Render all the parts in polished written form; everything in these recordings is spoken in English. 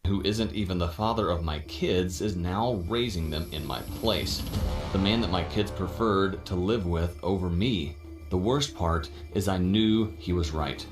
who isn't even the father of my kids, is now raising them in my place. The man that my kids preferred to live with over me. The worst part is I knew he was right.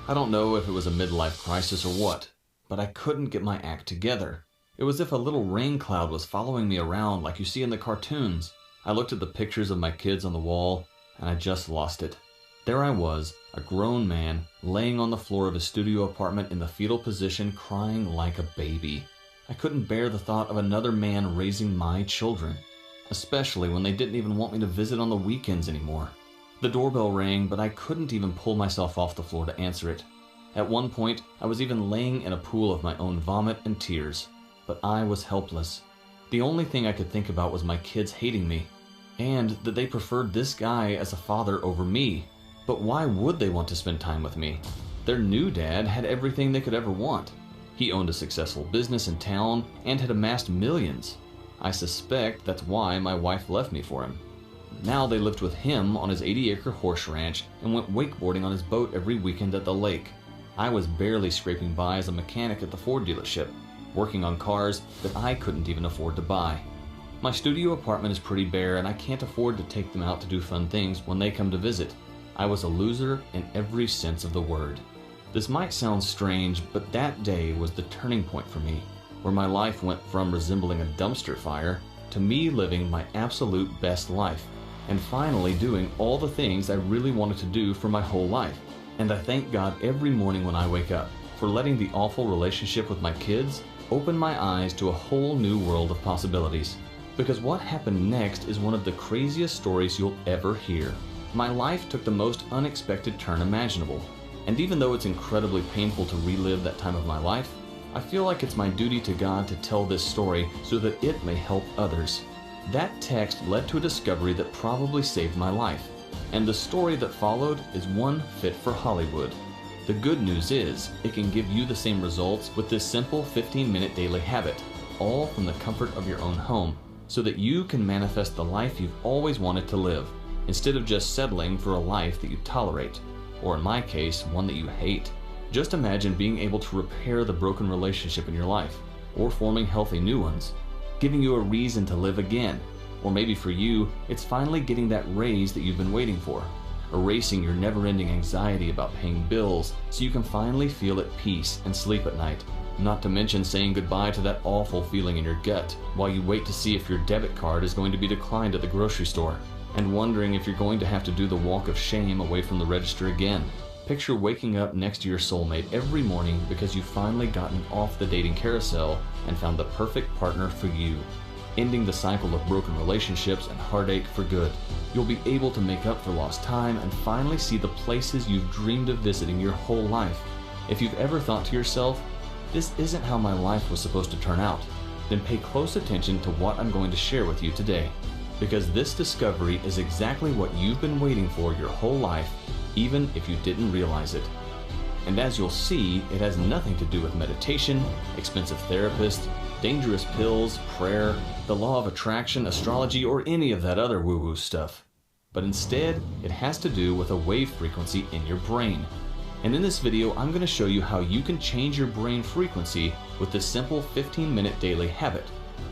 I don't know if it was a midlife crisis or what, but I couldn't get my act together. It was as if a little rain cloud was following me around like you see in the cartoons. I looked at the pictures of my kids on the wall, and I just lost it. There I was, a grown man, laying on the floor of his studio apartment in the fetal position, crying like a baby. I couldn't bear the thought of another man raising my children, especially when they didn't even want me to visit on the weekends anymore. The doorbell rang, but I couldn't even pull myself off the floor to answer it. At one point, I was even laying in a pool of my own vomit and tears. But I was helpless. The only thing I could think about was my kids hating me, and that they preferred this guy as a father over me. But why would they want to spend time with me? Their new dad had everything they could ever want. He owned a successful business in town and had amassed millions. I suspect that's why my wife left me for him. Now they lived with him on his 80-acre horse ranch and went wakeboarding on his boat every weekend at the lake. I was barely scraping by as a mechanic at the Ford dealership, working on cars that I couldn't even afford to buy. My studio apartment is pretty bare and I can't afford to take them out to do fun things when they come to visit. I was a loser in every sense of the word. This might sound strange, but that day was the turning point for me, where my life went from resembling a dumpster fire to me living my absolute best life, and finally doing all the things I really wanted to do for my whole life. And I thank God every morning when I wake up for letting the awful relationship with my kids open my eyes to a whole new world of possibilities. Because what happened next is one of the craziest stories you'll ever hear. My life took the most unexpected turn imaginable, and even though it's incredibly painful to relive that time of my life, I feel like it's my duty to God to tell this story so that it may help others. That text led to a discovery that probably saved my life, and the story that followed is one fit for Hollywood. The good news is, it can give you the same results with this simple 15-minute daily habit, all from the comfort of your own home, so that you can manifest the life you've always wanted to live, instead of just settling for a life that you tolerate, or in my case, one that you hate. Just imagine being able to repair the broken relationship in your life, or forming healthy new ones, giving you a reason to live again, or maybe for you, it's finally getting that raise that you've been waiting for. Erasing your never-ending anxiety about paying bills so you can finally feel at peace and sleep at night. Not to mention saying goodbye to that awful feeling in your gut while you wait to see if your debit card is going to be declined at the grocery store, and wondering if you're going to have to do the walk of shame away from the register again. Picture waking up next to your soulmate every morning because you've finally gotten off the dating carousel and found the perfect partner for you. Ending the cycle of broken relationships and heartache for good. You'll be able to make up for lost time and finally see the places you've dreamed of visiting your whole life. If you've ever thought to yourself, this isn't how my life was supposed to turn out, then pay close attention to what I'm going to share with you today. Because this discovery is exactly what you've been waiting for your whole life, even if you didn't realize it. And as you'll see, it has nothing to do with meditation, expensive therapists, dangerous pills, prayer, the law of attraction, astrology, or any of that other woo-woo stuff. But instead, it has to do with a wave frequency in your brain. And in this video, I'm going to show you how you can change your brain frequency with this simple 15-minute daily habit.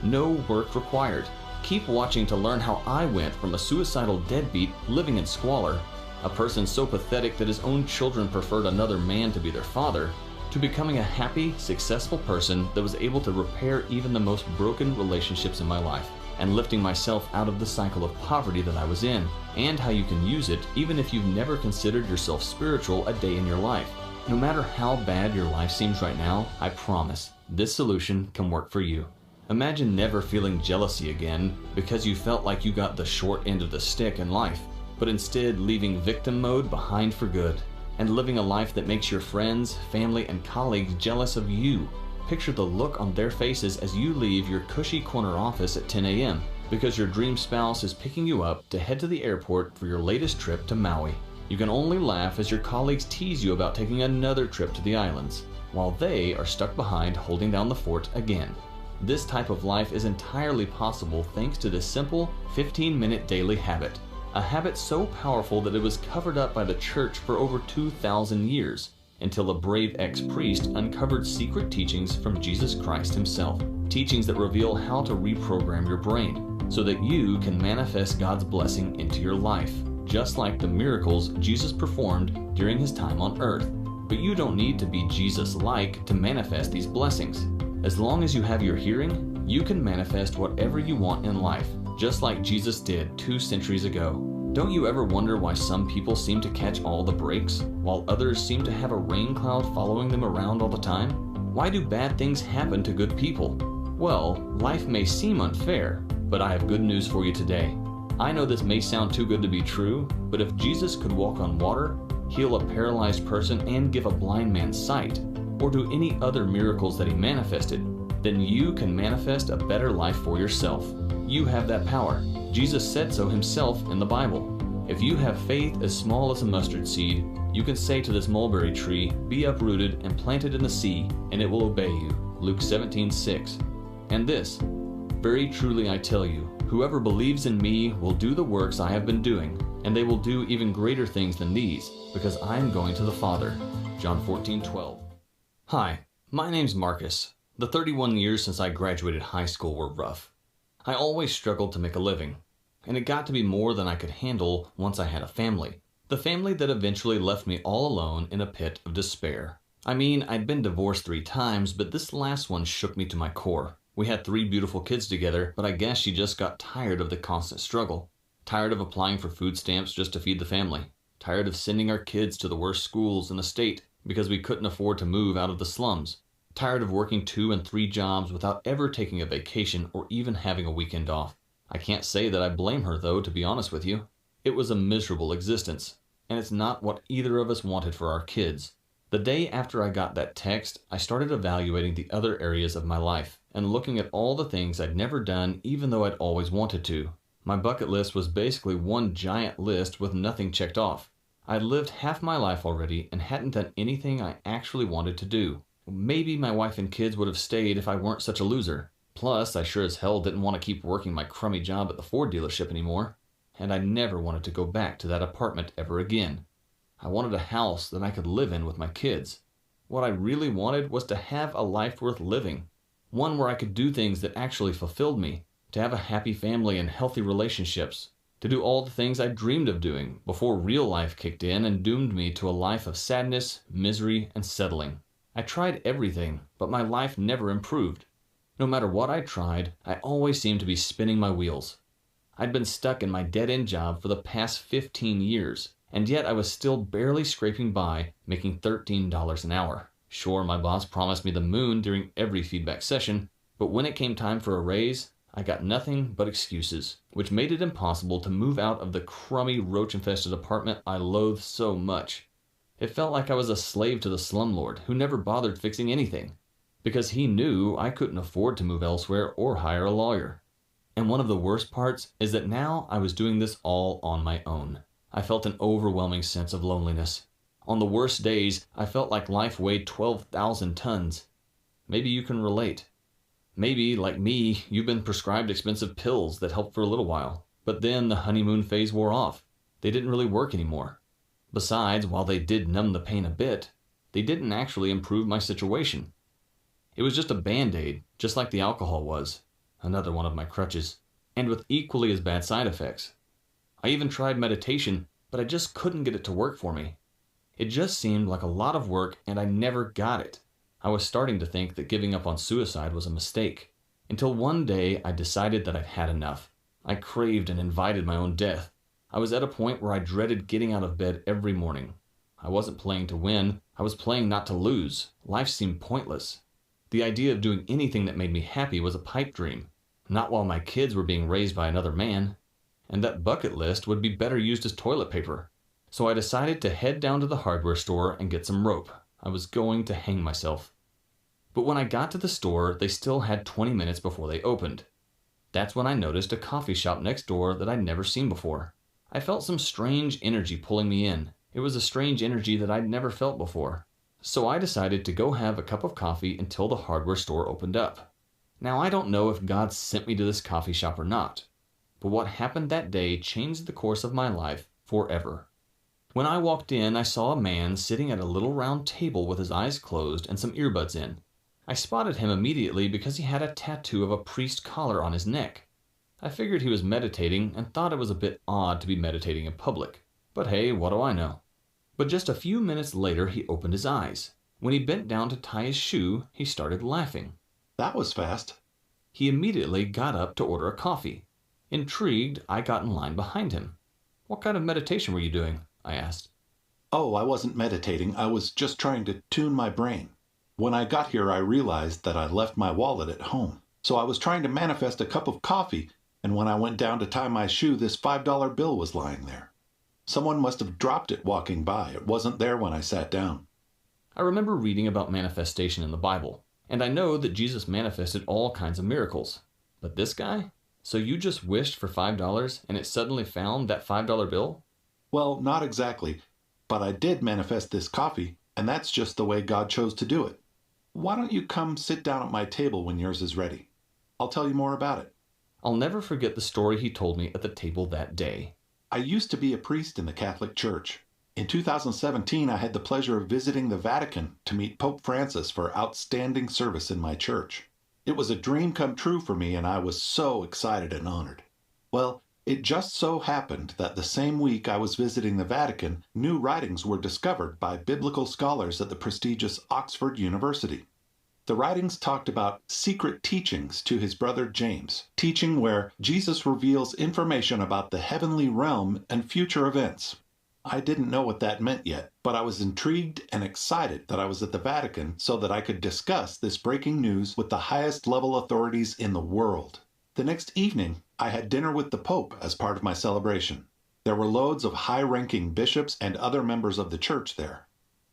No work required. Keep watching to learn how I went from a suicidal deadbeat living in squalor, a person so pathetic that his own children preferred another man to be their father, to becoming a happy, successful person that was able to repair even the most broken relationships in my life, and lifting myself out of the cycle of poverty that I was in, and how you can use it even if you've never considered yourself spiritual a day in your life. No matter how bad your life seems right now, I promise, this solution can work for you. Imagine never feeling jealousy again because you felt like you got the short end of the stick in life, but instead leaving victim mode behind for good, and living a life that makes your friends, family, and colleagues jealous of you. Picture the look on their faces as you leave your cushy corner office at 10 a.m. because your dream spouse is picking you up to head to the airport for your latest trip to Maui. You can only laugh as your colleagues tease you about taking another trip to the islands, while they are stuck behind holding down the fort again. This type of life is entirely possible thanks to this simple 15-minute daily habit. A habit so powerful that it was covered up by the church for over 2,000 years. until a brave ex-priest uncovered secret teachings from Jesus Christ himself, teachings that reveal how to reprogram your brain so that you can manifest God's blessing into your life, just like the miracles Jesus performed during his time on earth. But you don't need to be Jesus-like to manifest these blessings. As long as you have your hearing, you can manifest whatever you want in life, just like Jesus did 2 centuries ago. Don't you ever wonder why some people seem to catch all the breaks, while others seem to have a rain cloud following them around all the time? Why do bad things happen to good people? Well, life may seem unfair, but I have good news for you today. I know this may sound too good to be true, but if Jesus could walk on water, heal a paralyzed person, and give a blind man sight, or do any other miracles that he manifested, then you can manifest a better life for yourself. You have that power. Jesus said so himself in the Bible. If you have faith as small as a mustard seed, you can say to this mulberry tree, "Be uprooted and planted in the sea, and it will obey you." Luke 17:6. And this, "Very truly I tell you, whoever believes in me will do the works I have been doing, and they will do even greater things than these, because I am going to the Father." John 14:12. Hi, my name's Marcus. The 31 years since I graduated high school were rough. I always struggled to make a living, and it got to be more than I could handle once I had a family. The family that eventually left me all alone in a pit of despair. I mean, I'd been divorced 3 times, but this last one shook me to my core. We had 3 beautiful kids together, but I guess she just got tired of the constant struggle. Tired of applying for food stamps just to feed the family. Tired of sending our kids to the worst schools in the state because we couldn't afford to move out of the slums. Tired of working 2 and 3 jobs without ever taking a vacation or even having a weekend off. I can't say that I blame her though, to be honest with you. It was a miserable existence, and it's not what either of us wanted for our kids. The day after I got that text, I started evaluating the other areas of my life and looking at all the things I'd never done even though I'd always wanted to. My bucket list was basically one giant list with nothing checked off. I'd lived half my life already and hadn't done anything I actually wanted to do. Maybe my wife and kids would have stayed if I weren't such a loser. Plus, I sure as hell didn't want to keep working my crummy job at the Ford dealership anymore. And I never wanted to go back to that apartment ever again. I wanted a house that I could live in with my kids. What I really wanted was to have a life worth living. One where I could do things that actually fulfilled me. To have a happy family and healthy relationships. To do all the things I dreamed of doing before real life kicked in and doomed me to a life of sadness, misery, and settling. I tried everything, but my life never improved. No matter what I tried, I always seemed to be spinning my wheels. I'd been stuck in my dead-end job for the past 15 years, and yet I was still barely scraping by, making $13 an hour. Sure, my boss promised me the moon during every feedback session, but when it came time for a raise, I got nothing but excuses, which made it impossible to move out of the crummy, roach-infested apartment I loathed so much. It felt like I was a slave to the slumlord who never bothered fixing anything, because he knew I couldn't afford to move elsewhere or hire a lawyer. And one of the worst parts is that now I was doing this all on my own. I felt an overwhelming sense of loneliness. On the worst days, I felt like life weighed 12,000 tons. Maybe you can relate. Maybe, like me, you've been prescribed expensive pills that helped for a little while, but then the honeymoon phase wore off. They didn't really work anymore. Besides, while they did numb the pain a bit, they didn't actually improve my situation. It was just a band-aid, just like the alcohol was. Another one of my crutches. And with equally as bad side effects. I even tried meditation, but I just couldn't get it to work for me. It just seemed like a lot of work and I never got it. I was starting to think that giving up on suicide was a mistake. Until one day I decided that I'd had enough. I craved and invited my own death. I was at a point where I dreaded getting out of bed every morning. I wasn't playing to win, I was playing not to lose. Life seemed pointless. The idea of doing anything that made me happy was a pipe dream. Not while my kids were being raised by another man. And that bucket list would be better used as toilet paper. So I decided to head down to the hardware store and get some rope. I was going to hang myself. But when I got to the store, they still had 20 minutes before they opened. That's when I noticed a coffee shop next door that I'd never seen before. I felt some strange energy pulling me in. It was a strange energy that I'd never felt before. So I decided to go have a cup of coffee until the hardware store opened up. Now I don't know if God sent me to this coffee shop or not, but what happened that day changed the course of my life forever. When I walked in, I saw a man sitting at a little round table with his eyes closed and some earbuds in. I spotted him immediately because he had a tattoo of a priest collar on his neck. I figured he was meditating and thought it was a bit odd to be meditating in public. But hey, what do I know? But just a few minutes later, he opened his eyes. When he bent down to tie his shoe, he started laughing. That was fast. He immediately got up to order a coffee. Intrigued, I got in line behind him. "What kind of meditation were you doing?" I asked. Oh, I wasn't meditating. I was just trying to tune my brain. When I got here, I realized that I left my wallet at home. So I was trying to manifest a cup of coffee, and when I went down to tie my shoe, this $5 bill was lying there. Someone must have dropped it walking by. It wasn't there when I sat down. I remember reading about manifestation in the Bible, and I know that Jesus manifested all kinds of miracles. But this guy? So you just wished for $5 and it suddenly found that $5 bill? Well, not exactly, but I did manifest this coffee, and that's just the way God chose to do it. Why don't you come sit down at my table when yours is ready? I'll tell you more about it. I'll never forget the story he told me at the table that day. I used to be a priest in the Catholic Church. In 2017, I had the pleasure of visiting the Vatican to meet Pope Francis for outstanding service in my church. It was a dream come true for me, and I was so excited and honored. Well, it just so happened that the same week I was visiting the Vatican, new writings were discovered by biblical scholars at the prestigious Oxford University. The writings talked about secret teachings to his brother James, teaching where Jesus reveals information about the heavenly realm and future events. I didn't know what that meant yet, but I was intrigued and excited that I was at the Vatican so that I could discuss this breaking news with the highest level authorities in the world. The next evening, I had dinner with the Pope as part of my celebration. There were loads of high-ranking bishops and other members of the church there.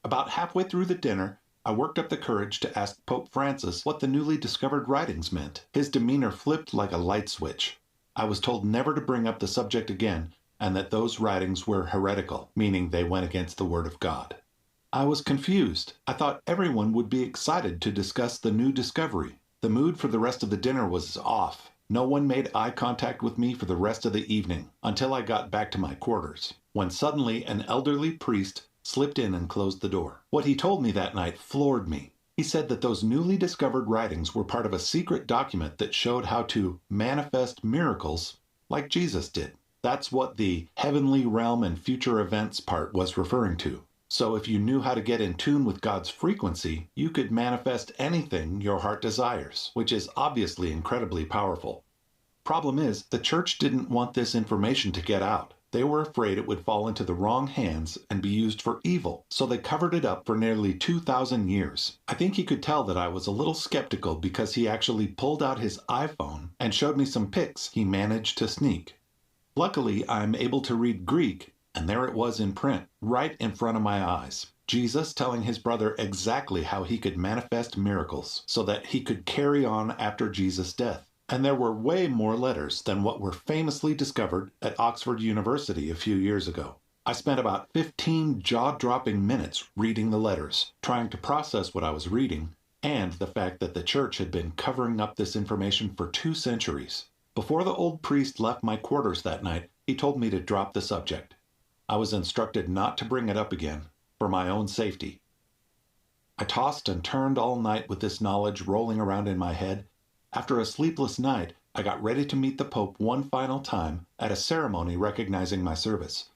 About halfway through the dinner, I worked up the courage to ask Pope Francis what the newly discovered writings meant. His demeanor flipped like a light switch. I was told never to bring up the subject again, and that those writings were heretical, meaning they went against the Word of God. I was confused. I thought everyone would be excited to discuss the new discovery. The mood for the rest of the dinner was off. No one made eye contact with me for the rest of the evening, until I got back to my quarters, when suddenly an elderly priest slipped in and closed the door. What he told me that night floored me. He said that those newly discovered writings were part of a secret document that showed how to manifest miracles like Jesus did. That's what the heavenly realm and future events part was referring to. So if you knew how to get in tune with God's frequency, you could manifest anything your heart desires, which is obviously incredibly powerful. Problem is, the church didn't want this information to get out. They were afraid it would fall into the wrong hands and be used for evil, so they covered it up for nearly 2,000 years. I think he could tell that I was a little skeptical because he actually pulled out his iPhone and showed me some pics he managed to sneak. Luckily, I'm able to read Greek, and there it was in print, right in front of my eyes. Jesus telling his brother exactly how he could manifest miracles so that he could carry on after Jesus' death. And there were way more letters than what were famously discovered at Oxford University a few years ago. I spent about 15 jaw-dropping minutes reading the letters, trying to process what I was reading, and the fact that the church had been covering up this information for 2 centuries. Before the old priest left my quarters that night, he told me to drop the subject. I was instructed not to bring it up again, for my own safety. I tossed and turned all night with this knowledge rolling around in my head. After a sleepless night, I got ready to meet the Pope one final time at a ceremony recognizing my service.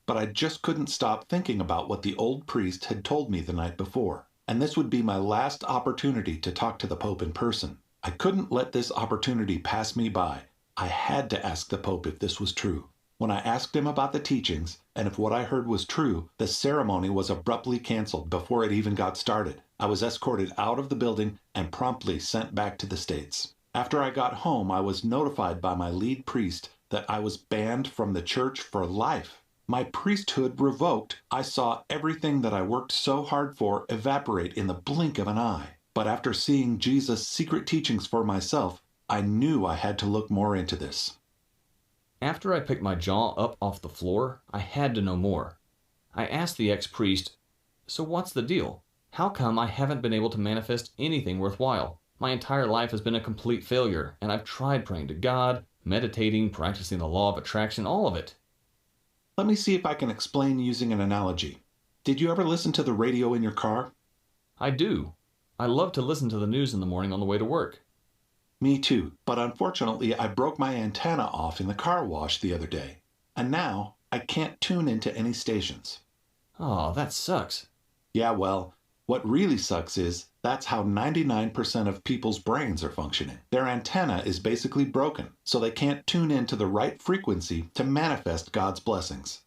But I just couldn't stop thinking about what the old priest had told me the night before, and this would be my last opportunity to talk to the Pope in person. I couldn't let this opportunity pass me by. I had to ask the Pope if this was true. When I asked him about the teachings, and if what I heard was true, the ceremony was abruptly canceled before it even got started. I was escorted out of the building and promptly sent back to the States. After I got home, I was notified by my lead priest that I was banned from the church for life. My priesthood revoked. I saw everything that I worked so hard for evaporate in the blink of an eye. But after seeing Jesus' secret teachings for myself, I knew I had to look more into this. After I picked my jaw up off the floor, I had to know more. I asked the ex-priest, "So what's the deal? How come I haven't been able to manifest anything worthwhile? My entire life has been a complete failure, and I've tried praying to God, meditating, practicing the law of attraction, all of it." Let me see if I can explain using an analogy. Did you ever listen to the radio in your car? I do. I love to listen to the news in the morning on the way to work. Me too, but unfortunately I broke my antenna off in the car wash the other day, and now I can't tune into any stations. Oh, that sucks. Yeah, well, what really sucks is that's how 99% of people's brains are functioning. Their antenna is basically broken, so they can't tune into the right frequency to manifest God's blessings.